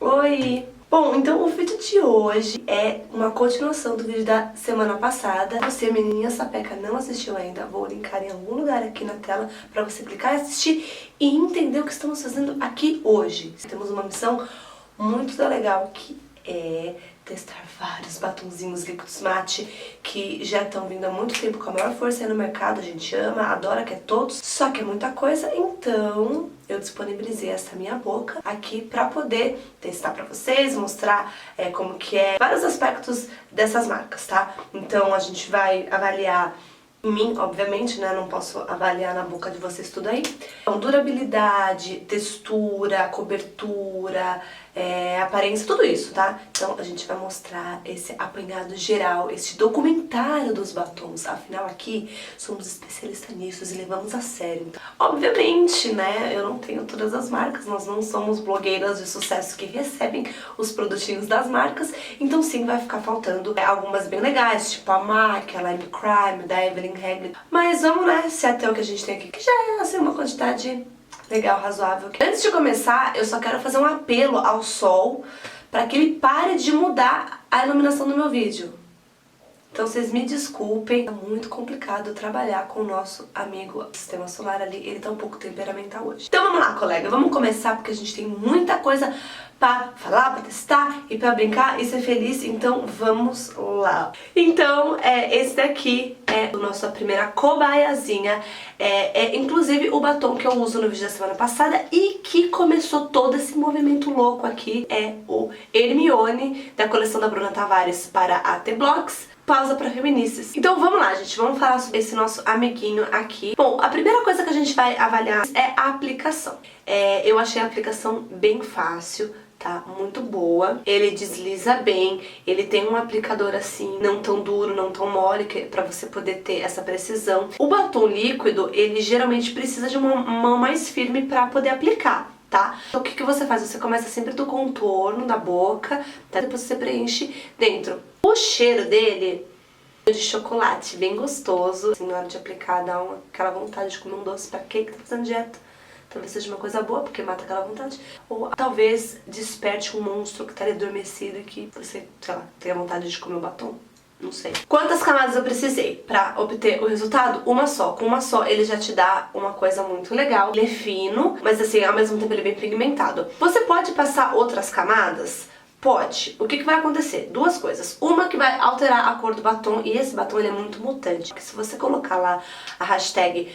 Oi! Bom, então o vídeo de hoje é uma continuação do vídeo da semana passada. Você, menininha sapeca, não assistiu ainda, vou linkar em algum lugar aqui na tela pra você clicar e assistir e entender o que estamos fazendo aqui hoje. Temos uma missão muito legal que é testar vários batonzinhos líquidos mate que já estão vindo há muito tempo com a maior força aí no mercado. A gente ama, adora, quer todos, só que é muita coisa, então eu disponibilizei essa minha boca aqui pra poder testar pra vocês, mostrar como que é vários aspectos dessas marcas, tá? Então a gente vai avaliar em mim, obviamente, né? Não posso avaliar na boca de vocês tudo aí. Então, durabilidade, textura, cobertura, aparência, tudo isso, tá? Então a gente vai mostrar esse apanhado geral, esse documentário dos batons. Afinal, aqui somos especialistas nisso e levamos a sério. Então, obviamente, né? Eu não tenho todas as marcas, nós não somos blogueiras de sucesso que recebem os produtinhos das marcas. Então sim, vai ficar faltando algumas bem legais, tipo a MAC, a Lime Crime, da Evelyn Hagley. Mas vamos, né, se até o que a gente tem aqui, que já é assim uma quantidade legal, razoável. Antes de começar, eu só quero fazer um apelo ao sol para que ele pare de mudar a iluminação do meu vídeo. Então vocês me desculpem, é muito complicado trabalhar com o nosso amigo sistema solar ali, ele tá um pouco temperamental hoje. Então vamos lá, colega, vamos começar porque a gente tem muita coisa pra falar, pra testar e pra brincar e ser feliz, então vamos lá. Então, esse daqui é a nossa primeira cobaiazinha, inclusive o batom que eu uso no vídeo da semana passada e que começou todo esse movimento louco aqui, é o Hermione, da coleção da Bruna Tavares para a T-Blox. Pausa para feministas. Então vamos lá, gente, vamos falar sobre esse nosso amiguinho aqui. Bom, a primeira coisa que a gente vai avaliar é a aplicação. Eu achei a aplicação bem fácil, tá? Muito boa. Ele desliza bem, ele tem um aplicador assim, não tão duro, não tão mole, pra você poder ter essa precisão. O batom líquido, ele geralmente precisa de uma mão mais firme pra poder aplicar, tá? Então o que você faz? Você começa sempre do contorno da boca, tá? Depois você preenche dentro. O cheiro dele é de chocolate, bem gostoso. Assim, na hora de aplicar, dá aquela vontade de comer um doce. Pra quem que tá fazendo dieta? Talvez seja uma coisa boa, porque mata aquela vontade. Ou talvez desperte um monstro que tá ali adormecido e que você, sei lá, tenha vontade de comer o batom. Não sei. Quantas camadas eu precisei pra obter o resultado? Uma só. Com uma só ele já te dá uma coisa muito legal. Ele é fino, mas assim, ao mesmo tempo ele é bem pigmentado. Você pode passar outras camadas? Pode. O que vai acontecer? Duas coisas. Uma que vai alterar a cor do batom, e esse batom ele é muito mutante. Porque se você colocar lá a hashtag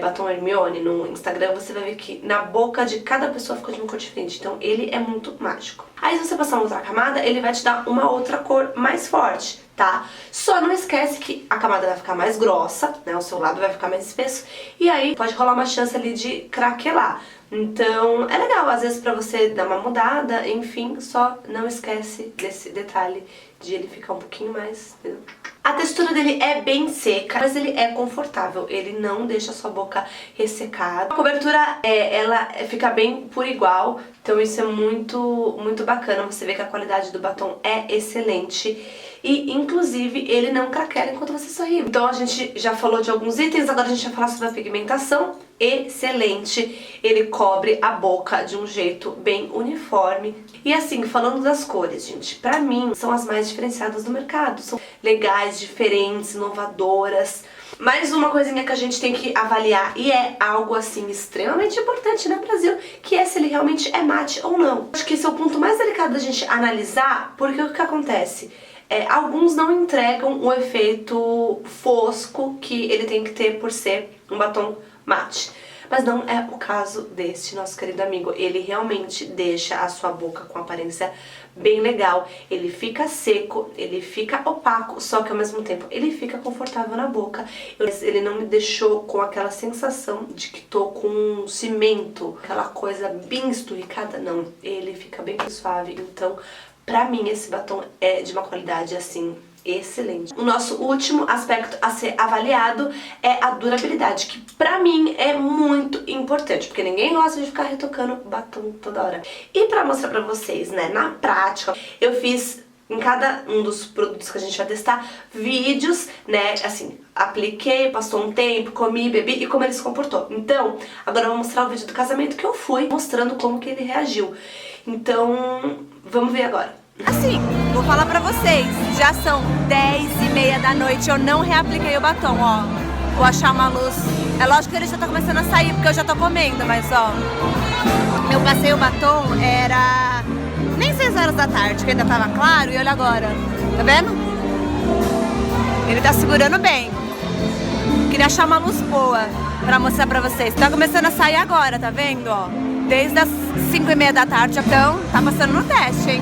batom Hermione no Instagram, você vai ver que na boca de cada pessoa ficou de uma cor diferente. Então ele é muito mágico. Aí se você passar uma outra camada, ele vai te dar uma outra cor mais forte, tá? Só não esquece que a camada vai ficar mais grossa, né? O seu lado vai ficar mais espesso. E aí pode rolar uma chance ali de craquelar. Então é legal, às vezes, pra você dar uma mudada, enfim, só não esquece desse detalhe de ele ficar um pouquinho mais, entendeu? A textura dele é bem seca, mas ele é confortável, ele não deixa a sua boca ressecada. A cobertura, ela fica bem por igual, então isso é muito bacana. Você vê que a qualidade do batom é excelente. E, inclusive, ele não craquela enquanto você sorri. Então a gente já falou de alguns itens, agora a gente vai falar sobre a pigmentação. Excelente, ele cobre a boca de um jeito bem uniforme. E assim, falando das cores, gente, pra mim são as mais diferenciadas do mercado. São legais, diferentes, inovadoras. Mais uma coisinha que a gente tem que avaliar, e é algo assim extremamente importante no Brasil, que é se ele realmente é mate ou não. Acho que esse é o ponto mais delicado da gente analisar, porque o que acontece? Alguns não entregam o efeito fosco que ele tem que ter por ser um batom mate. Mas não é o caso deste nosso querido amigo. Ele realmente deixa a sua boca com aparência bem legal. Ele fica seco, ele fica opaco, só que ao mesmo tempo ele fica confortável na boca. Ele não me deixou com aquela sensação de que tô com um cimento, aquela coisa bem esturricada, não. Ele fica bem suave, então pra mim esse batom é de uma qualidade assim excelente. O nosso último aspecto a ser avaliado é a durabilidade, que pra mim é muito importante, porque ninguém gosta de ficar retocando batom toda hora. E pra mostrar pra vocês, né, na prática, eu fiz em cada um dos produtos que a gente vai testar vídeos, né, assim, apliquei, passou um tempo, comi, bebi e como ele se comportou. Então, agora eu vou mostrar o vídeo do casamento que eu fui, mostrando como que ele reagiu. Então, vamos ver agora. Assim, vou falar pra vocês, já são 10h30 da noite, eu não reapliquei o batom, ó. Vou achar uma luz. É lógico que ele já tá começando a sair, porque eu já tô comendo, mas ó. Eu passei o batom, era nem 6 horas da tarde, que ainda tava claro, e olha agora. Tá vendo? Ele tá segurando bem. Queria achar uma luz boa pra mostrar pra vocês. Tá começando a sair agora, tá vendo, ó? Desde as 5h30 da tarde, então tá passando no teste, hein?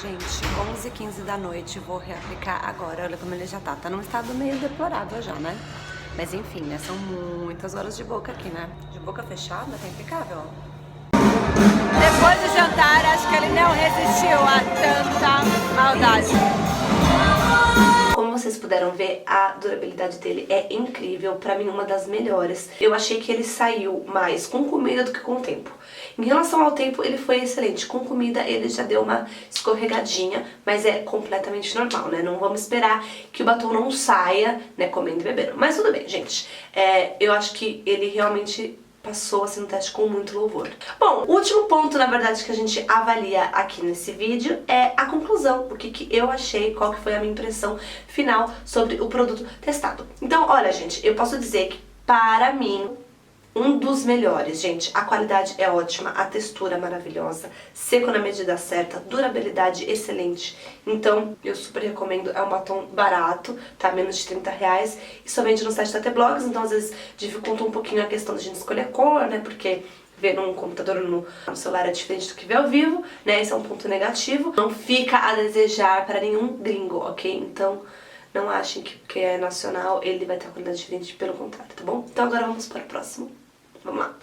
Gente, 11h15 da noite, vou reaplicar agora. Olha como ele já tá num estado meio deplorável já, né? Mas enfim, né? São muitas horas de boca aqui, né? De boca fechada, tá impecável, ó. Depois do jantar, acho que ele não resistiu a tanta maldade. Como vocês puderam ver, a durabilidade dele é incrível, pra mim uma das melhores. Eu achei que ele saiu mais com comida do que com tempo. Em relação ao tempo, ele foi excelente. Com comida, ele já deu uma escorregadinha, mas é completamente normal, né? Não vamos esperar que o batom não saia, né, comendo e bebendo. Mas tudo bem, gente. Eu acho que ele realmente passou assim no teste com muito louvor. Bom, o último ponto, na verdade, que a gente avalia aqui nesse vídeo é a conclusão, o que eu achei, qual que foi a minha impressão final sobre o produto testado. Então, olha, gente, eu posso dizer que, para mim, um dos melhores, gente. A qualidade é ótima, a textura é maravilhosa, seco na medida certa, durabilidade excelente. Então, eu super recomendo, é um batom barato, tá? Menos de R$30 e somente no site da T-Blogs, então às vezes dificulta um pouquinho a questão de a gente escolher cor, né? Porque ver num computador ou no celular é diferente do que ver ao vivo, né? Esse é um ponto negativo. Não fica a desejar para nenhum gringo, ok? Então, não achem que porque é nacional ele vai ter uma qualidade diferente, pelo contrário, tá bom? Então agora vamos para o próximo. Vamos lá.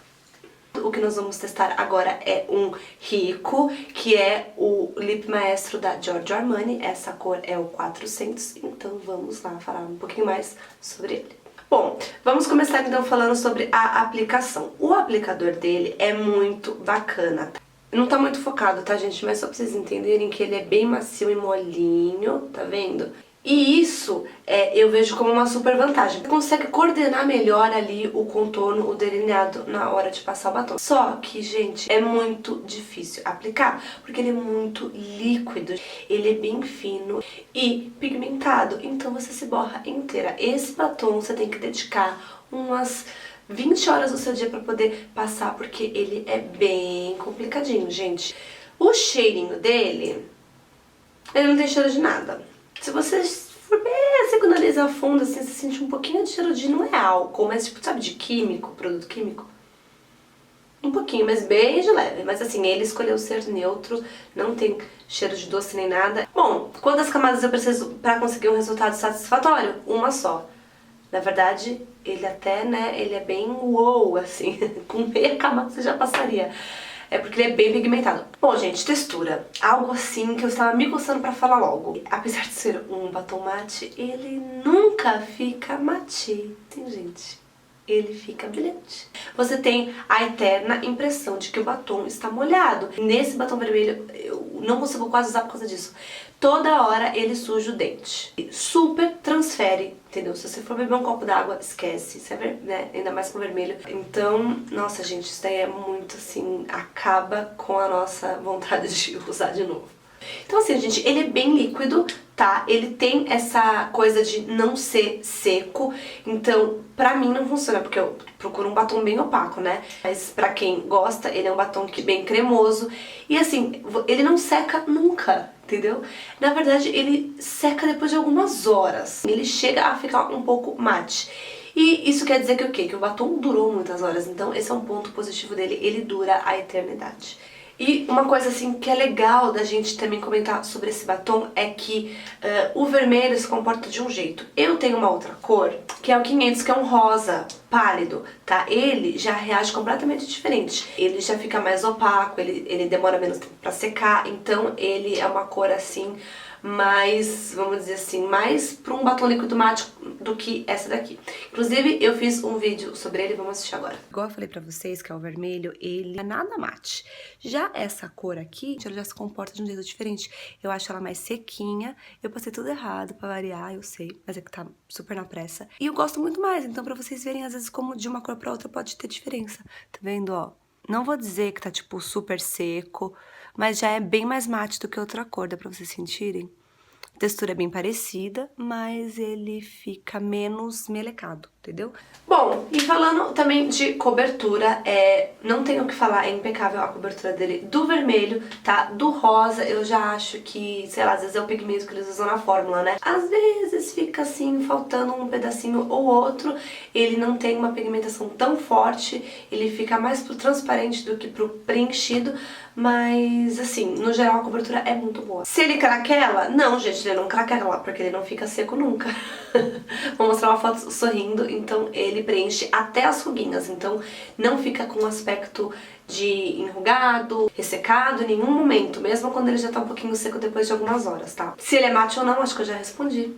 O que nós vamos testar agora é um Rico, que é o Lip Maestro da Giorgio Armani. Essa cor é o 400, então vamos lá falar um pouquinho mais sobre ele. Bom, vamos começar então falando sobre a aplicação. O aplicador dele é muito bacana. Não tá muito focado, tá, gente? Mas só pra vocês entenderem que ele é bem macio e molinho, tá vendo? E isso eu vejo como uma super vantagem. Você consegue coordenar melhor ali o contorno, o delineado na hora de passar o batom. Só que, gente, é muito difícil aplicar, porque ele é muito líquido, ele é bem fino e pigmentado, então você se borra inteira. Esse batom você tem que dedicar umas 20 horas do seu dia pra poder passar, porque ele é bem complicadinho, gente. O cheirinho dele, ele não tem cheiro de nada. Se você for bem assim, com o nariz a fundo, assim, você sente um pouquinho de cheiro de, não é álcool, mas tipo, sabe, de químico, produto químico? Um pouquinho, mas bem de leve. Mas assim, ele escolheu ser neutro, não tem cheiro de doce nem nada. Bom, quantas camadas eu preciso pra conseguir um resultado satisfatório? Uma só. Na verdade, ele até, né, ele é bem wow, assim, com meia camada você já passaria. É porque ele é bem pigmentado. Bom, gente, textura. Algo assim que eu estava me coçando pra falar logo. Apesar de ser um batom mate, ele nunca fica mate. Sim, gente. Ele fica brilhante. Você tem a eterna impressão de que o batom está molhado. Nesse batom vermelho, eu não consigo quase usar por causa disso. Toda hora ele suja o dente. Super transfere, entendeu? Se você for beber um copo d'água, esquece. Isso é né? Ainda mais com vermelho. Então, nossa, gente, isso daí é muito assim, acaba com a nossa vontade de usar de novo. Então assim, gente, ele é bem líquido, tá? Ele tem essa coisa de não ser seco, então pra mim não funciona, porque eu procuro um batom bem opaco, né? Mas pra quem gosta, ele é um batom que bem cremoso e assim, ele não seca nunca, entendeu? Na verdade, ele seca depois de algumas horas, ele chega a ficar um pouco mate. E isso quer dizer que o quê? Que o batom durou muitas horas, então esse é um ponto positivo dele, ele dura a eternidade. E uma coisa assim que é legal da gente também comentar sobre esse batom é que o vermelho se comporta de um jeito. Eu tenho uma outra cor, que é o 500, que é um rosa pálido, tá? Ele já reage completamente diferente. Ele já fica mais opaco, ele demora menos tempo pra secar, então ele é uma cor assim mais, vamos dizer assim, mais para um batom líquido mate do que essa daqui. Inclusive, eu fiz um vídeo sobre ele, vamos assistir agora. Igual eu falei pra vocês, que é o vermelho, ele é nada mate. Já essa cor aqui, ela já se comporta de um jeito diferente. Eu acho ela mais sequinha. Eu passei tudo errado pra variar, eu sei, mas é que tá super na pressa. E eu gosto muito mais, então pra vocês verem, às vezes, como de uma cor pra outra pode ter diferença. Tá vendo, ó? Não vou dizer que tá, tipo, super seco, mas já é bem mais mate do que outra cor, dá pra vocês sentirem? A textura é bem parecida, mas ele fica menos melecado, entendeu? Bom, e falando também de cobertura, não tenho o que falar, é impecável a cobertura dele do vermelho, tá? Do rosa, eu já acho que, sei lá, às vezes é o pigmento que eles usam na fórmula, né? Às vezes fica assim, faltando um pedacinho ou outro, ele não tem uma pigmentação tão forte, ele fica mais pro transparente do que pro preenchido, mas assim, no geral a cobertura é muito boa. Se ele craquela, não, gente, ele não craquela, porque ele não fica seco nunca. Vou mostrar uma foto sorrindo, então ele preenche até as ruguinhas, então não fica com aspecto de enrugado, ressecado em nenhum momento, mesmo quando ele já tá um pouquinho seco depois de algumas horas, tá? Se ele é mate ou não, acho que eu já respondi.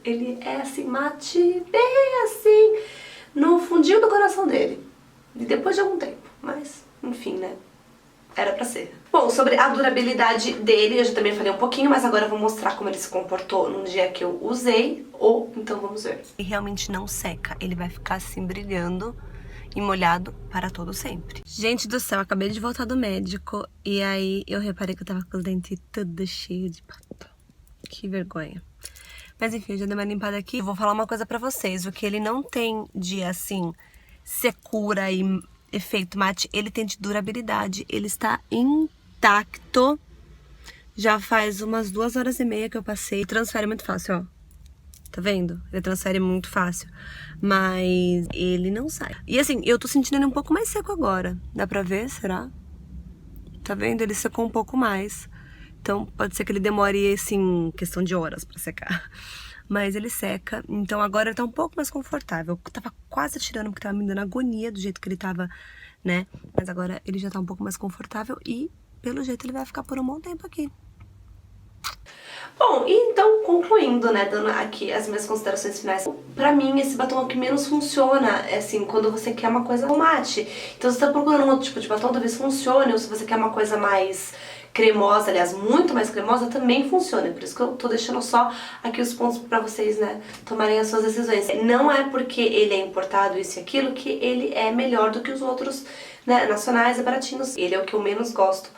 Ele é assim, mate, bem assim, no fundinho do coração dele. E depois de algum tempo, mas enfim, né? Era pra ser. Bom, sobre a durabilidade dele, eu já também falei um pouquinho, mas agora eu vou mostrar como ele se comportou no dia que eu usei, ou então vamos ver. Ele realmente não seca, ele vai ficar assim brilhando e molhado para todo sempre. Gente do céu, acabei de voltar do médico e aí eu reparei que eu tava com os dentes todos cheios de batom. Que vergonha. Mas enfim, eu já dei uma limpada aqui. Eu vou falar uma coisa pra vocês, o que ele não tem de assim, secura e efeito mate, ele tem de durabilidade, ele está intacto, já faz umas 2h30 que eu passei, transfere muito fácil, ó, tá vendo? Ele transfere muito fácil, mas ele não sai. E assim, eu tô sentindo ele um pouco mais seco agora, dá pra ver, será? Tá vendo? Ele secou um pouco mais, então pode ser que ele demore, assim, questão de horas pra secar. Mas ele seca, então agora ele tá um pouco mais confortável. Eu tava quase tirando porque tava me dando agonia do jeito que ele tava, né? Mas agora ele já tá um pouco mais confortável e, pelo jeito, ele vai ficar por um bom tempo aqui. Bom, e então, concluindo, né, dando aqui as minhas considerações finais. Pra mim, esse batom é o que menos funciona, assim, quando você quer uma coisa mate. Então, se você tá procurando um outro tipo de batom, talvez funcione, ou se você quer uma coisa mais cremosa, aliás, muito mais cremosa, também funciona. Por isso que eu tô deixando só aqui os pontos pra vocês, né, tomarem as suas decisões. Não é porque ele é importado, isso e aquilo, que ele é melhor do que os outros, né, nacionais e baratinhos. Ele é o que eu menos gosto,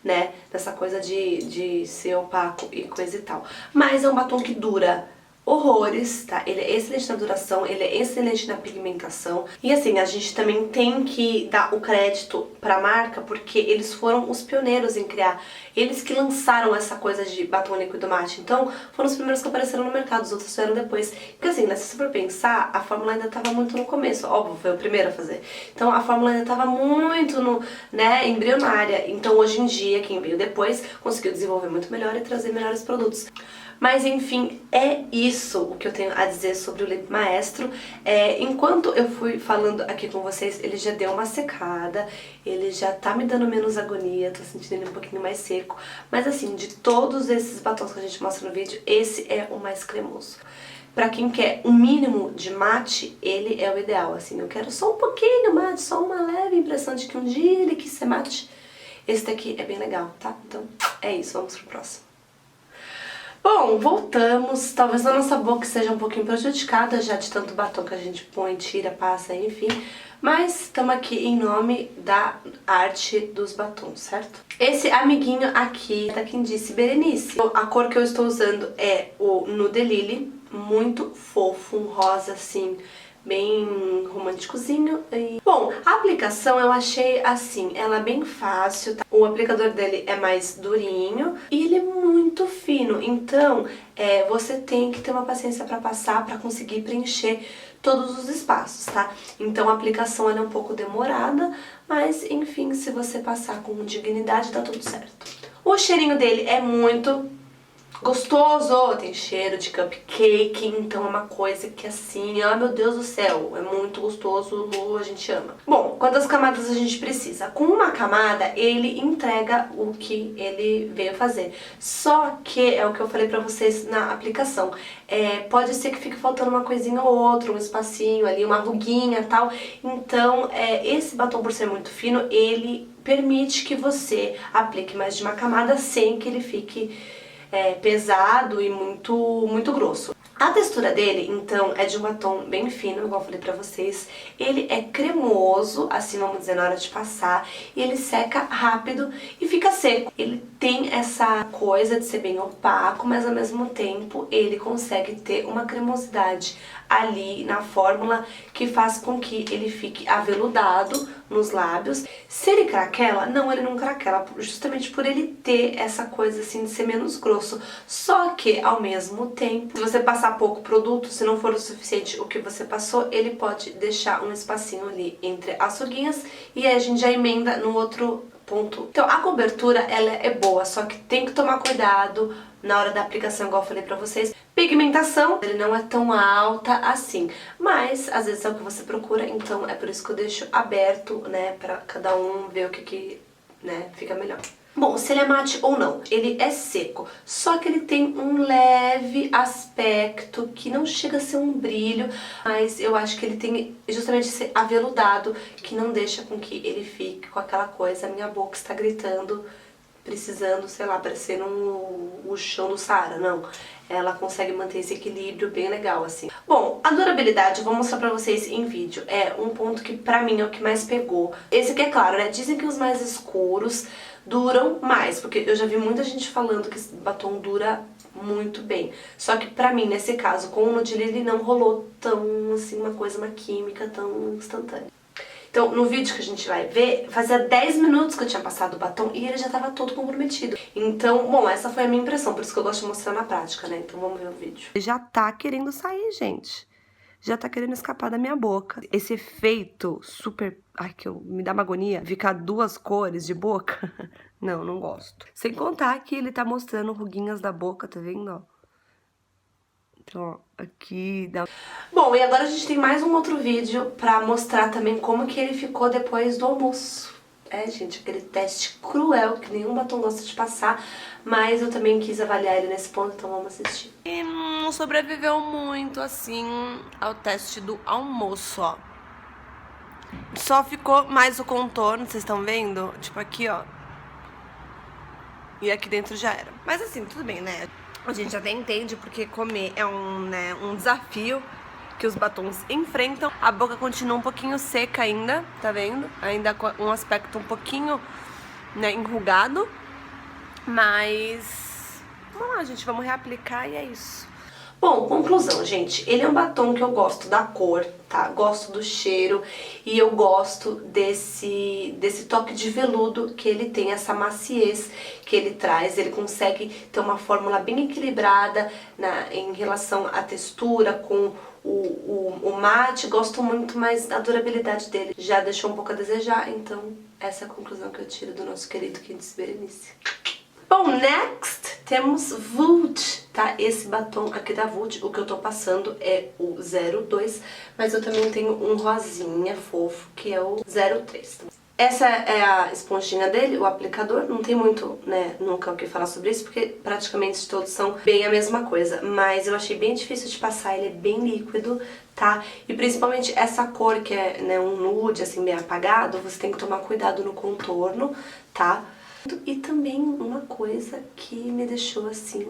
né, dessa coisa de ser opaco e coisa e tal. Mas é um batom que dura horrores, tá? Ele é excelente na duração, ele é excelente na pigmentação. E assim, a gente também tem que dar o crédito pra marca, porque eles foram os pioneiros em criar. Eles que lançaram essa coisa de batom líquido mate. Então, foram os primeiros que apareceram no mercado, os outros vieram depois. Porque assim, né, se você for pensar, a fórmula ainda tava muito no começo. Óbvio, foi o primeiro a fazer. Então, a fórmula ainda tava muito no, né, embrionária. Então, hoje em dia, quem veio depois conseguiu desenvolver muito melhor e trazer melhores produtos. Mas enfim, é isso o que eu tenho a dizer sobre o Lip Maestro. Enquanto eu fui falando aqui com vocês, ele já deu uma secada, ele já tá me dando menos agonia, tô sentindo ele um pouquinho mais seco. Mas assim, de todos esses batons que a gente mostra no vídeo, esse é o mais cremoso. Pra quem quer um mínimo de mate, ele é o ideal, assim, eu quero só um pouquinho mate, só uma leve impressão de que um dia ele quis ser mate. Esse daqui é bem legal, tá? Então é isso, vamos pro próximo. Bom, voltamos. Talvez a nossa boca seja um pouquinho prejudicada já de tanto batom que a gente põe, tira, passa, enfim. Mas estamos aqui em nome da arte dos batons, certo? Esse amiguinho aqui, tá quem disse Berenice. A cor que eu estou usando é o Nude Lily, muito fofo, um rosa assim, bem românticozinho. Bom, a aplicação eu achei assim, ela é bem fácil, tá? O aplicador dele é mais durinho e ele é muito fino, então você tem que ter uma paciência pra passar, pra conseguir preencher todos os espaços, tá? Então a aplicação ela é um pouco demorada, mas enfim, se você passar com dignidade, dá tudo certo. O cheirinho dele é muito gostoso, tem cheiro de cupcake, então é uma coisa que assim, ai meu Deus do céu, é muito gostoso, a gente ama. Bom, quantas camadas a gente precisa? Com uma camada, ele entrega o que ele veio fazer. Só que, é o que eu falei pra vocês na aplicação, pode ser que fique faltando uma coisinha ou outra, um espacinho ali, uma ruguinha e tal. Então, esse batom, por ser muito fino, ele permite que você aplique mais de uma camada sem que ele fique pesado e muito grosso. A textura dele, então, é de um batom bem fino, igual eu falei pra vocês. Ele é cremoso, assim vamos dizer, na hora de passar. E ele seca rápido e fica seco. Ele tem essa coisa de ser bem opaco, mas ao mesmo tempo ele consegue ter uma cremosidade ali na fórmula que faz com que ele fique aveludado nos lábios. Se ele craquela, não, ele não craquela, justamente por ele ter essa coisa assim de ser menos grosso. Só que, ao mesmo tempo, se você passar pouco produto, se não for o suficiente o que você passou, ele pode deixar um espacinho ali entre as ruguinhas e aí a gente já emenda no outro ponto. Então a cobertura, ela é boa, só que tem que tomar cuidado na hora da aplicação, igual eu falei pra vocês. Pigmentação, ele não é tão alta assim, mas às vezes é o que você procura, então é por isso que eu deixo aberto, né, pra cada um ver o que né, fica melhor. Bom, se ele é mate ou não, ele é seco, só que ele tem um leve aspecto que não chega a ser um brilho, mas eu acho que ele tem justamente esse aveludado que não deixa com que ele fique com aquela coisa, a minha boca está gritando, precisando, sei lá, parecendo o chão do Saara, não. Ela consegue manter esse equilíbrio bem legal, assim. Bom, a durabilidade, eu vou mostrar pra vocês em vídeo, é um ponto que pra mim é o que mais pegou. Esse aqui é claro, né, dizem que os mais escuros duram mais, porque eu já vi muita gente falando que esse batom dura muito bem. Só que pra mim, nesse caso, com o Nudilly, ele não rolou tão, assim, uma química tão instantânea. Então, no vídeo que a gente vai ver, fazia 10 minutos que eu tinha passado o batom e ele já tava todo comprometido. Então, bom, essa foi a minha impressão, por isso que eu gosto de mostrar na prática, né? Então vamos ver o vídeo. Ele já tá querendo sair, gente. Já tá querendo escapar da minha boca. Esse efeito super... Ai, me dá uma agonia. Ficar duas cores de boca. Não, não gosto. Sem contar que ele tá mostrando ruguinhas da boca, tá vendo, ó? Então, aqui dá... Bom, e agora a gente tem mais um outro vídeo pra mostrar também como que ele ficou depois do almoço. É, gente, aquele teste cruel que nenhum batom gosta de passar, mas eu também quis avaliar ele nesse ponto, então vamos assistir. E não sobreviveu muito, assim, ao teste do almoço, ó. Só ficou mais o contorno, vocês estão vendo? Tipo aqui, ó. E aqui dentro já era. Mas assim, tudo bem, né? A gente até entende porque comer é um desafio que os batons enfrentam. A boca continua um pouquinho seca ainda, tá vendo? Ainda com um aspecto um pouquinho, né, enrugado. Mas vamos lá, gente, vamos reaplicar e é isso. Bom, conclusão, gente, ele é um batom que eu gosto da cor, tá? Gosto do cheiro e eu gosto desse toque de veludo que ele tem, essa maciez que ele traz. Ele consegue ter uma fórmula bem equilibrada em relação à textura com o mate. Gosto muito, mas a durabilidade dele já deixou um pouco a desejar, então essa é a conclusão que eu tiro do nosso querido Quintus Berenice. Bom, next temos Vult, tá? Esse batom aqui da Vult, o que eu tô passando é o 02, mas eu também tenho um rosinha fofo, que é o 03. Essa é a esponjinha dele, o aplicador, não tem muito, né, nunca o que falar sobre isso, porque praticamente todos são bem a mesma coisa, mas eu achei bem difícil de passar, ele é bem líquido, tá? E principalmente essa cor que é, né, um nude, assim, bem apagado, você tem que tomar cuidado no contorno, tá? E também uma coisa que me deixou assim,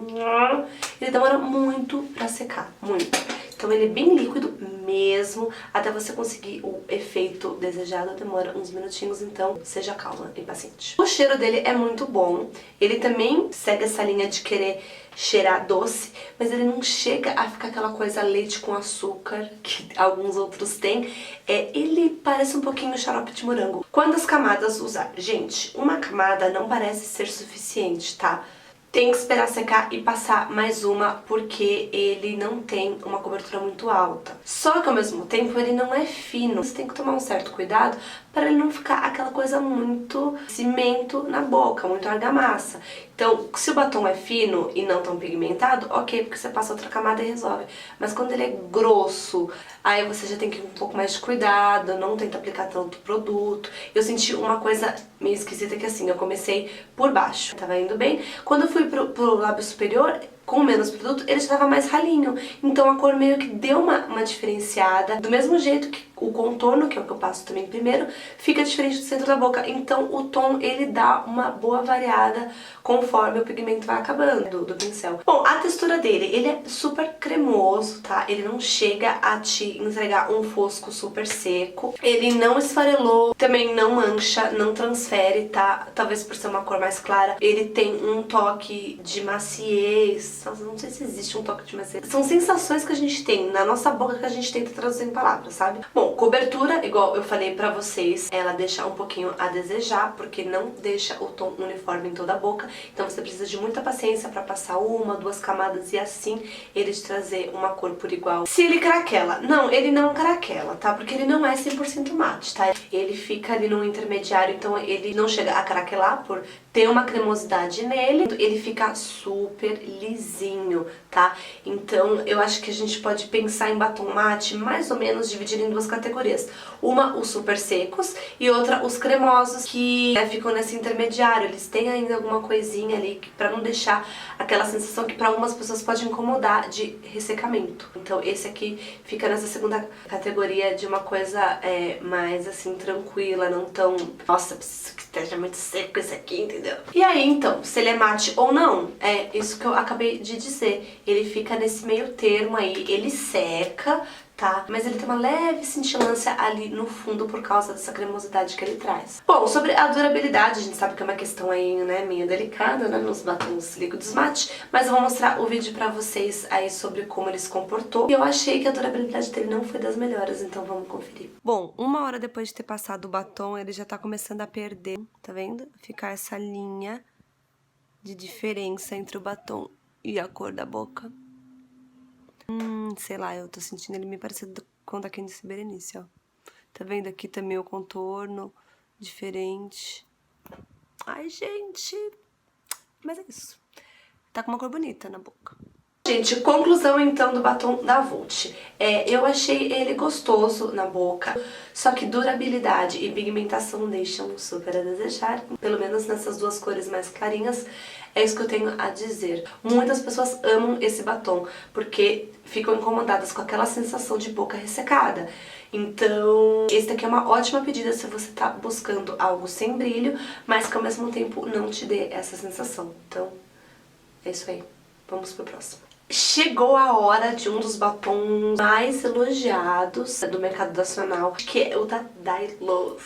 ele demora muito pra secar, muito. Então ele é bem líquido mesmo, até você conseguir o efeito desejado demora uns minutinhos, então seja calma e paciente. O cheiro dele é muito bom, ele também segue essa linha de querer cheirar doce, mas ele não chega a ficar aquela coisa leite com açúcar que alguns outros têm. Ele parece um pouquinho xarope de morango. Quantas camadas usar? Gente, uma camada não parece ser suficiente, tá? Tem que esperar secar e passar mais uma, porque ele não tem uma cobertura muito alta. Só que ao mesmo tempo ele não é fino. Você tem que tomar um certo cuidado para ele não ficar aquela coisa muito cimento na boca, muito argamassa. Então, se o batom é fino e não tão pigmentado, ok, porque você passa outra camada e resolve. Mas quando ele é grosso, aí você já tem que ir um pouco mais de cuidado, não tenta aplicar tanto produto. Eu senti uma coisa meio esquisita que assim, eu comecei por baixo, tava indo bem. Quando eu fui pro lábio superior, com menos produto, ele já tava mais ralinho. Então a cor meio que deu uma diferenciada. Do mesmo jeito que o contorno, que é o que eu passo também primeiro, fica diferente do centro da boca. Então o tom, ele dá uma boa variada conforme o pigmento vai acabando do pincel. Bom, a textura dele, ele é super cremoso, tá? Ele não chega a te entregar um fosco super seco. Ele não esfarelou, também não mancha, não transfere, tá? Talvez por ser uma cor mais clara. Ele tem um toque de maciez. Nossa, não sei se existe um toque de maciez. São sensações que a gente tem na nossa boca que a gente tenta traduzir em palavras, sabe? Bom, cobertura, igual eu falei pra vocês, ela deixa um pouquinho a desejar, porque não deixa o tom uniforme em toda a boca. Então você precisa de muita paciência pra passar uma, duas camadas e assim ele te trazer uma cor por igual. Se ele craquela, não, ele não craquela, tá? Porque ele não é 100% mate, tá? Ele fica ali no intermediário, então ele não chega a craquelar por ter uma cremosidade nele. Ele fica super lisinho, tá? Então eu acho que a gente pode pensar em batom mate mais ou menos dividido em duas categorias. Uma, os super secos, e outra, os cremosos, que ficam nesse intermediário. Eles têm ainda alguma coisinha ali pra não deixar aquela sensação que pra algumas pessoas pode incomodar de ressecamento. Então esse aqui fica nessa segunda categoria de uma coisa mais assim, tranquila, não tão... Nossa, preciso que esteja muito seco esse aqui, entendeu? E aí então, se ele é mate ou não, é isso que eu acabei de dizer. Ele fica nesse meio termo aí, ele seca, tá? Mas ele tem uma leve cintilância ali no fundo por causa dessa cremosidade que ele traz. Bom, sobre a durabilidade, a gente sabe que é uma questão aí, né, meio delicada, né, nos batons líquidos mate, mas eu vou mostrar o vídeo pra vocês aí sobre como ele se comportou. E eu achei que a durabilidade dele não foi das melhores, então vamos conferir. Bom, 1 hora depois de ter passado o batom, ele já tá começando a perder, tá vendo? Ficar essa linha de diferença entre o batom e a cor da boca. Sei lá, eu tô sentindo ele meio parecido com o da Candice Berenice, ó. Tá vendo? Aqui também o contorno diferente. Ai, gente. Mas é isso. Tá com uma cor bonita na boca. Gente, conclusão então do batom da Vult. Eu achei ele gostoso na boca, só que durabilidade e pigmentação deixam super a desejar. Pelo menos nessas duas cores mais clarinhas, é isso que eu tenho a dizer. Muitas pessoas amam esse batom, porque ficam incomodadas com aquela sensação de boca ressecada. Então, esse daqui é uma ótima pedida se você tá buscando algo sem brilho, mas que ao mesmo tempo não te dê essa sensação. Então, é isso aí. Vamos pro próximo. Chegou a hora de um dos batons mais elogiados do mercado nacional, que é o da Dye Love.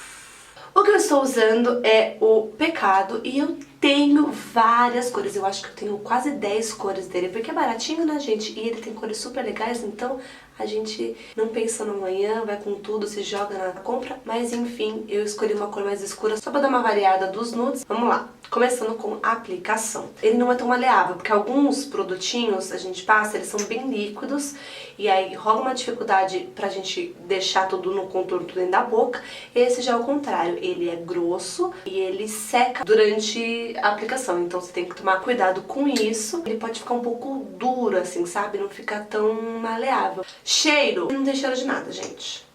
O que eu estou usando é o Pecado e eu tenho várias cores. Eu acho que eu tenho quase 10 cores dele, porque é baratinho, né, gente? E ele tem cores super legais, então a gente não pensa no amanhã, vai com tudo, se joga na compra. Mas enfim, eu escolhi uma cor mais escura só pra dar uma variada dos nudes. Vamos lá. Começando com a aplicação. Ele não é tão maleável, porque alguns produtinhos a gente passa, eles são bem líquidos, e aí rola uma dificuldade pra gente deixar tudo no contorno dentro da boca. Esse já é o contrário, ele é grosso e ele seca durante a aplicação, então você tem que tomar cuidado com isso. Ele pode ficar um pouco duro, assim, sabe? Não fica tão maleável. Cheiro, não tem cheiro de nada, gente.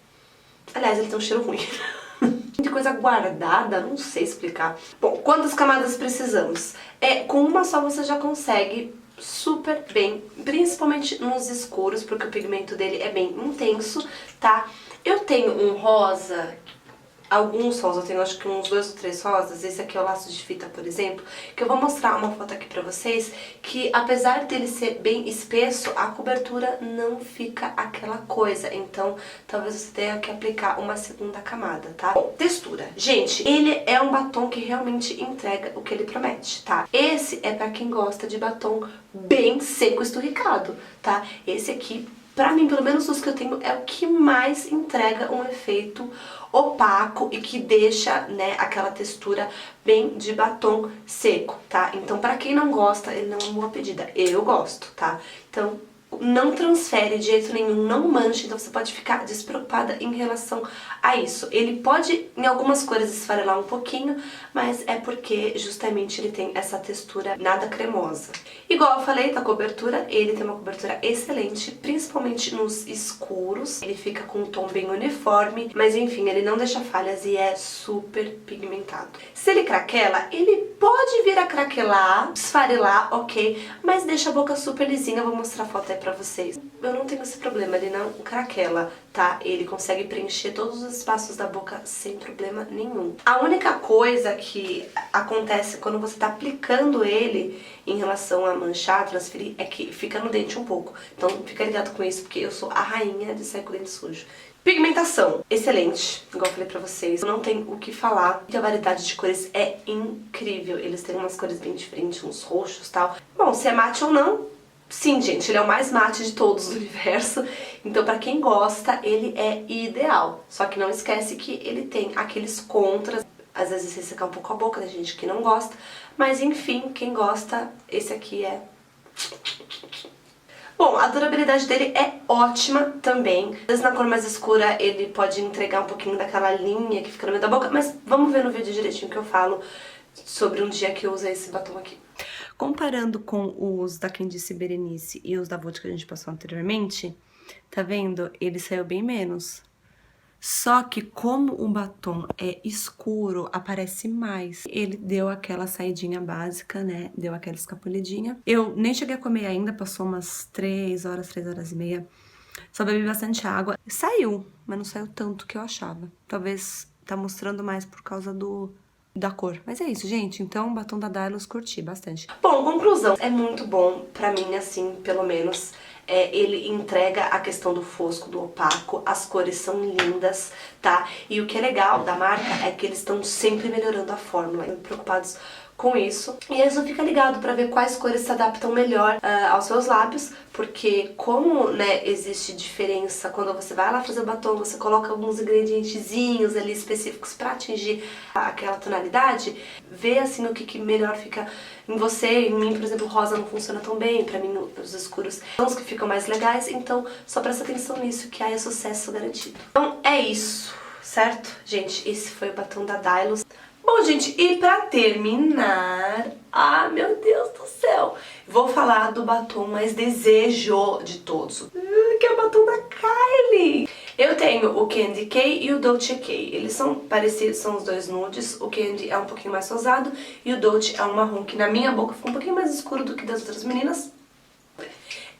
Aliás, ele tem um cheiro ruim. De coisa guardada, não sei explicar. Bom, quantas camadas precisamos? Com uma só você já consegue super bem, principalmente nos escuros, porque o pigmento dele é bem intenso, tá? Eu tenho um rosa, alguns rosas, eu tenho acho que uns 2 ou 3 rosas, esse aqui é o laço de fita, por exemplo, que eu vou mostrar uma foto aqui pra vocês, que apesar dele ser bem espesso, a cobertura não fica aquela coisa, então talvez você tenha que aplicar uma segunda camada, tá? Bom, textura. Gente, ele é um batom que realmente entrega o que ele promete, tá? Esse é pra quem gosta de batom bem seco, esturricado, tá? Esse aqui, pra mim, pelo menos dos que eu tenho, é o que mais entrega um efeito opaco e que deixa, né, aquela textura bem de batom seco, tá? Então, pra quem não gosta, ele não é uma boa pedida. Eu gosto, tá? Então, não transfere de jeito nenhum, não mancha, então você pode ficar despreocupada em relação a isso. Ele pode, em algumas cores, esfarelar um pouquinho, mas é porque justamente ele tem essa textura nada cremosa. Igual eu falei da cobertura, ele tem uma cobertura excelente, principalmente nos escuros. Ele fica com um tom bem uniforme, mas enfim, ele não deixa falhas e é super pigmentado. Se ele craquela, ele pode vir a craquelar, esfarelar, ok, mas deixa a boca super lisinha. Eu vou mostrar a foto aí pra pra vocês. Eu não tenho esse problema, ele não craquela, tá? Ele consegue preencher todos os espaços da boca sem problema nenhum. A única coisa que acontece quando você tá aplicando ele em relação a manchar, transferir, é que fica no dente um pouco. Então fica ligado com isso, porque eu sou a rainha de sair com o dente sujo. Pigmentação, excelente, igual eu falei pra vocês, não tem o que falar. E a variedade de cores é incrível, eles têm umas cores bem diferentes, uns roxos e tal. Bom, se é mate ou não, sim, gente, ele é o mais mate de todos do universo. Então pra quem gosta, ele é ideal. Só que não esquece que ele tem aqueles contras. Às vezes você secar um pouco a boca, tem gente que não gosta. Mas enfim, quem gosta, esse aqui é... Bom, a durabilidade dele é ótima também. Às vezes na cor mais escura ele pode entregar um pouquinho daquela linha que fica no meio da boca, mas vamos ver no vídeo direitinho que eu falo sobre um dia que eu usei esse batom aqui. Comparando com os da Quem Disse Berenice e os da Vult que a gente passou anteriormente, tá vendo? Ele saiu bem menos. Só que como o batom é escuro, aparece mais. Ele deu aquela saidinha básica, né? Deu aquela escapulidinha. Eu nem cheguei a comer ainda, passou umas 3 horas e meia. Só bebi bastante água. Saiu, mas não saiu tanto que eu achava. Talvez tá mostrando mais por causa da cor. Mas é isso, gente. Então, o batom da Dylos curti bastante. Bom, conclusão. É muito bom, pra mim, assim, pelo menos. Ele entrega a questão do fosco, do opaco, as cores são lindas, tá? E o que é legal da marca é que eles estão sempre melhorando a fórmula, preocupados com isso. E aí só fica ligado pra ver quais cores se adaptam melhor aos seus lábios, porque como, né, existe diferença quando você vai lá fazer o batom, você coloca alguns ingredientezinhos ali específicos pra atingir aquela tonalidade, vê assim o que melhor fica em você. Em mim, por exemplo, o rosa não funciona tão bem, pra mim os escuros são os que ficam mais legais, então só presta atenção nisso que aí é sucesso garantido. Então é isso, certo? Gente, esse foi o batom da Dylos. Bom, gente, e pra terminar, ah, meu Deus do céu, vou falar do batom mais desejo de todos, que é o batom da Kylie. Eu tenho o Candy K e o Dolce K, eles são parecidos, são os dois nudes, o Candy é um pouquinho mais rosado e o Dolce é um marrom, que na minha boca ficou um pouquinho mais escuro do que das outras meninas.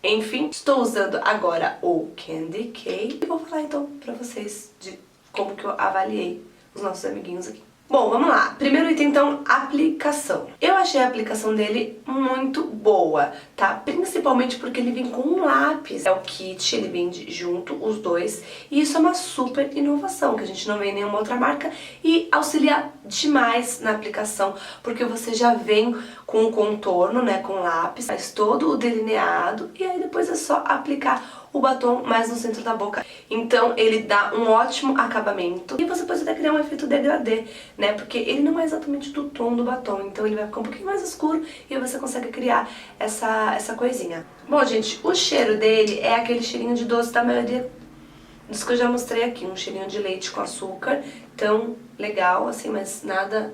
Enfim, estou usando agora o Candy K e vou falar então pra vocês de como que eu avaliei os nossos amiguinhos aqui. Bom, vamos lá. Primeiro item, então, aplicação. Eu achei a aplicação dele muito boa, tá? Principalmente porque ele vem com um lápis. É o kit, ele vende junto, os dois. E isso é uma super inovação, que a gente não vê em nenhuma outra marca. E auxilia demais na aplicação, porque você já vem com o contorno, né, com lápis, faz todo o delineado. E aí depois é só aplicar o batom mais no centro da boca. Então ele dá um ótimo acabamento. E você pode até criar um efeito degradê, né? Porque ele não é exatamente do tom do batom. Então ele vai ficar um pouquinho mais escuro e aí você consegue criar essa coisinha. Bom, gente, o cheiro dele é aquele cheirinho de doce da maioria dos que eu já mostrei aqui. Um cheirinho de leite com açúcar. Então, legal, assim, mas nada,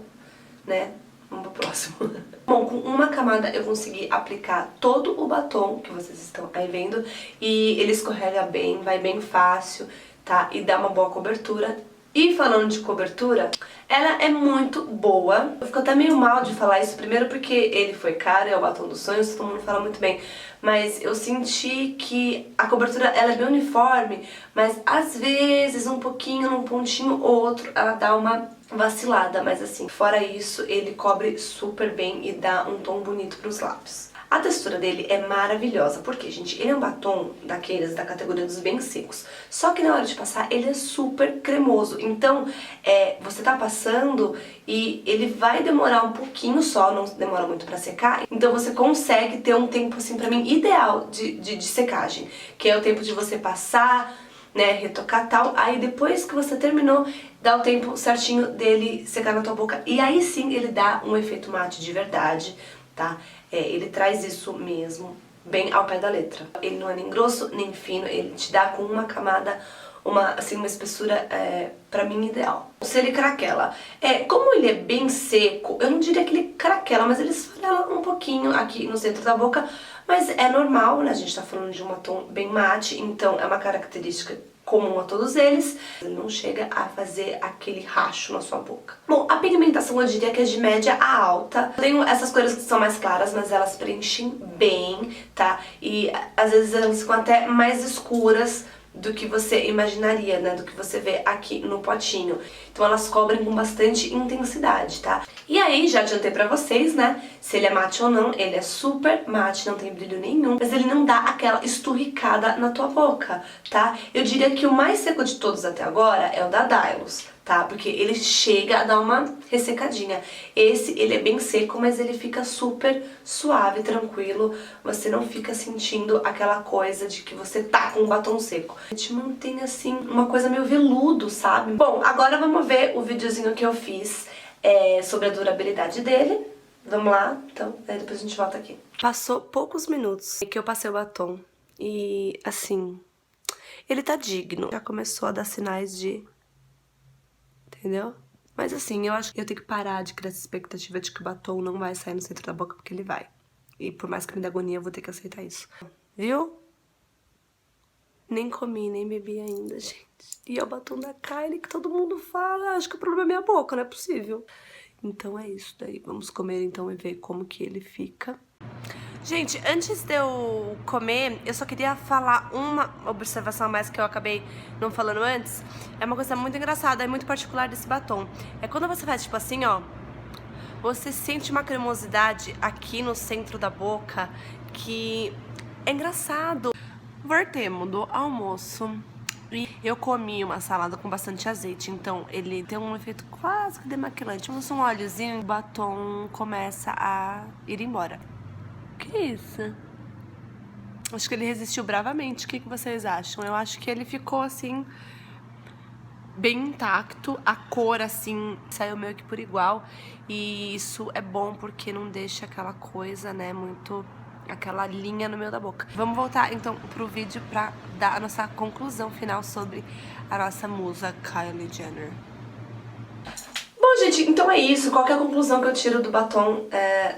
né? Vamos pro próximo. Bom, com uma camada eu consegui aplicar todo o batom que vocês estão aí vendo. E ele escorrega bem, vai bem fácil, tá? E dá uma boa cobertura. E falando de cobertura, ela é muito boa. Eu fico até meio mal de falar isso, primeiro porque ele foi caro, é o batom dos sonhos, todo mundo fala muito bem. Mas eu senti que a cobertura ela é bem uniforme, mas às vezes um pouquinho, num pontinho ou outro, ela dá uma vacilada. Mas assim, fora isso, ele cobre super bem e dá um tom bonito pros lábios. A textura dele é maravilhosa, porque, gente, ele é um batom daqueles da categoria dos bem secos. Só que na hora de passar, ele é super cremoso. Então, você tá passando e ele vai demorar um pouquinho só, não demora muito pra secar. Então você consegue ter um tempo, assim, pra mim, ideal de secagem. Que é o tempo de você passar, né, retocar tal. Aí depois que você terminou, dá o tempo certinho dele secar na tua boca. E aí sim, ele dá um efeito mate de verdade, tá? Ele traz isso mesmo, bem ao pé da letra. Ele não é nem grosso, nem fino, ele te dá com uma camada, uma espessura, pra mim, ideal. Se ele craquela, como ele é bem seco, eu não diria que ele craquela, mas ele esfarela um pouquinho aqui no centro da boca, mas é normal, né? A gente tá falando de um batom bem mate, então é uma característica comum a todos eles, não chega a fazer aquele racho na sua boca. Bom, a pigmentação eu diria que é de média a alta. Tenho essas cores que são mais claras, mas elas preenchem bem, tá? E às vezes elas ficam até mais escuras do que você imaginaria, né? Do que você vê aqui no potinho. Então elas cobrem com bastante intensidade, tá? E aí, já adiantei pra vocês, né? Se ele é mate ou não, ele é super mate, não tem brilho nenhum, mas ele não dá aquela esturricada na tua boca, tá? Eu diria que o mais seco de todos até agora é o da Dylos, tá? Porque ele chega a dar uma ressecadinha. Esse, ele é bem seco, mas ele fica super suave, tranquilo. Você não fica sentindo aquela coisa de que você tá com um batom seco. A gente mantém, assim, uma coisa meio veludo, sabe? Bom, agora vamos ver o videozinho que eu fiz sobre a durabilidade dele. Vamos lá, então, aí depois a gente volta aqui. Passou poucos minutos que eu passei o batom e, assim, ele tá digno. Já começou a dar sinais de... Entendeu? Mas assim, eu acho que eu tenho que parar de criar essa expectativa de que o batom não vai sair no centro da boca, porque ele vai. E por mais que me dê agonia, eu vou ter que aceitar isso. Viu? Nem comi, nem bebi ainda, gente. E é o batom da Kylie que todo mundo fala. Acho que o problema é minha boca, não é possível. Então é isso daí. Vamos comer então e ver como que ele fica. Gente, antes de eu comer, eu só queria falar uma observação a mais que eu acabei não falando antes. É uma coisa muito engraçada, é muito particular desse batom. É quando você faz tipo assim, ó, você sente uma cremosidade aqui no centro da boca que é engraçado. Voltemos do almoço e eu comi uma salada com bastante azeite, então ele tem um efeito quase que demaquilante. Usa um óleozinho, o batom começa a ir embora. Que isso? Acho que ele resistiu bravamente. O que vocês acham? Eu acho que ele ficou assim bem intacto. A cor assim saiu meio que por igual. E isso é bom porque não deixa aquela coisa, né, muito... aquela linha no meio da boca. Vamos voltar então pro vídeo pra dar a nossa conclusão final sobre a nossa musa Kylie Jenner. Bom, gente, então é isso. Qual que é a conclusão que eu tiro do batom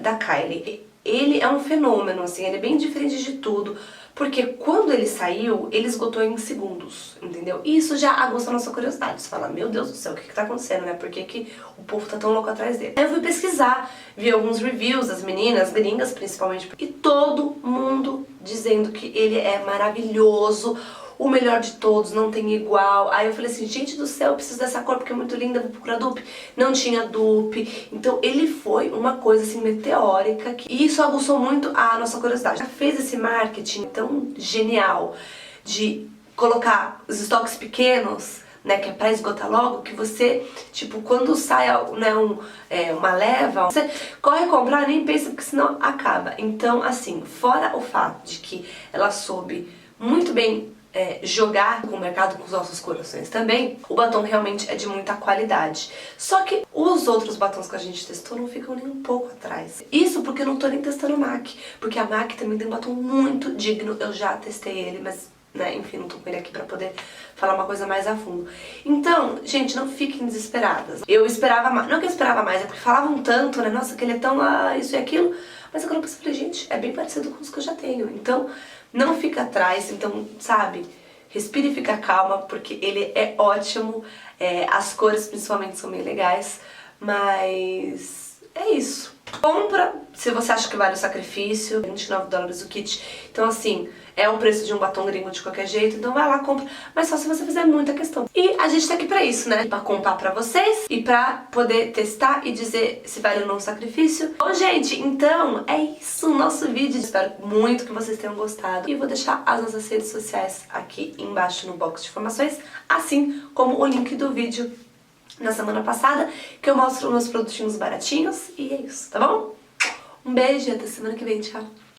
da Kylie? Ele é um fenômeno, assim, ele é bem diferente de tudo, porque quando ele saiu, ele esgotou em segundos, entendeu? E isso já aguça a nossa curiosidade. Você fala, meu Deus do céu, o que tá acontecendo, né? Por que o povo tá tão louco atrás dele? Aí eu fui pesquisar, vi alguns reviews das meninas, gringas principalmente, e todo mundo dizendo que ele é maravilhoso, o melhor de todos, não tem igual. Aí eu falei assim, gente do céu, eu preciso dessa cor porque é muito linda, vou procurar dupe. Não tinha dupe. Então ele foi uma coisa assim meteórica e isso aguçou muito a nossa curiosidade. Ela fez esse marketing tão genial de colocar os estoques pequenos, né, que é pra esgotar logo, que você, tipo, quando sai, né, uma leva, você corre comprar, nem pensa, porque senão acaba. Então, assim, fora o fato de que ela soube muito bem jogar com o mercado, com os nossos corações também, o batom realmente é de muita qualidade. Só que os outros batons que a gente testou não ficam nem um pouco atrás. Isso porque eu não tô nem testando o MAC, porque a MAC também tem um batom muito digno, eu já testei ele, mas, né, enfim, não tô com ele aqui pra poder falar uma coisa mais a fundo. Então, gente, não fiquem desesperadas. Eu esperava mais, não que eu esperava mais, é porque falavam tanto, né, nossa, que ele é tão isso e aquilo, mas agora eu pensei, gente, é bem parecido com os que eu já tenho, então não fica atrás, então, sabe, respire e fica calma, porque ele é ótimo, as cores principalmente são bem legais, mas é isso. Compra, se você acha que vale o sacrifício, $29 o kit, então assim, é o preço de um batom gringo de qualquer jeito, então vai lá, compra, mas só se você fizer muita questão. E a gente tá aqui pra isso, né, pra contar pra vocês e pra poder testar e dizer se vale ou não o sacrifício. Bom, gente, então é isso o nosso vídeo, espero muito que vocês tenham gostado e vou deixar as nossas redes sociais aqui embaixo no box de informações, assim como o link do vídeo na semana passada, que eu mostro meus produtinhos baratinhos, e é isso, tá bom? Um beijo e até semana que vem, tchau!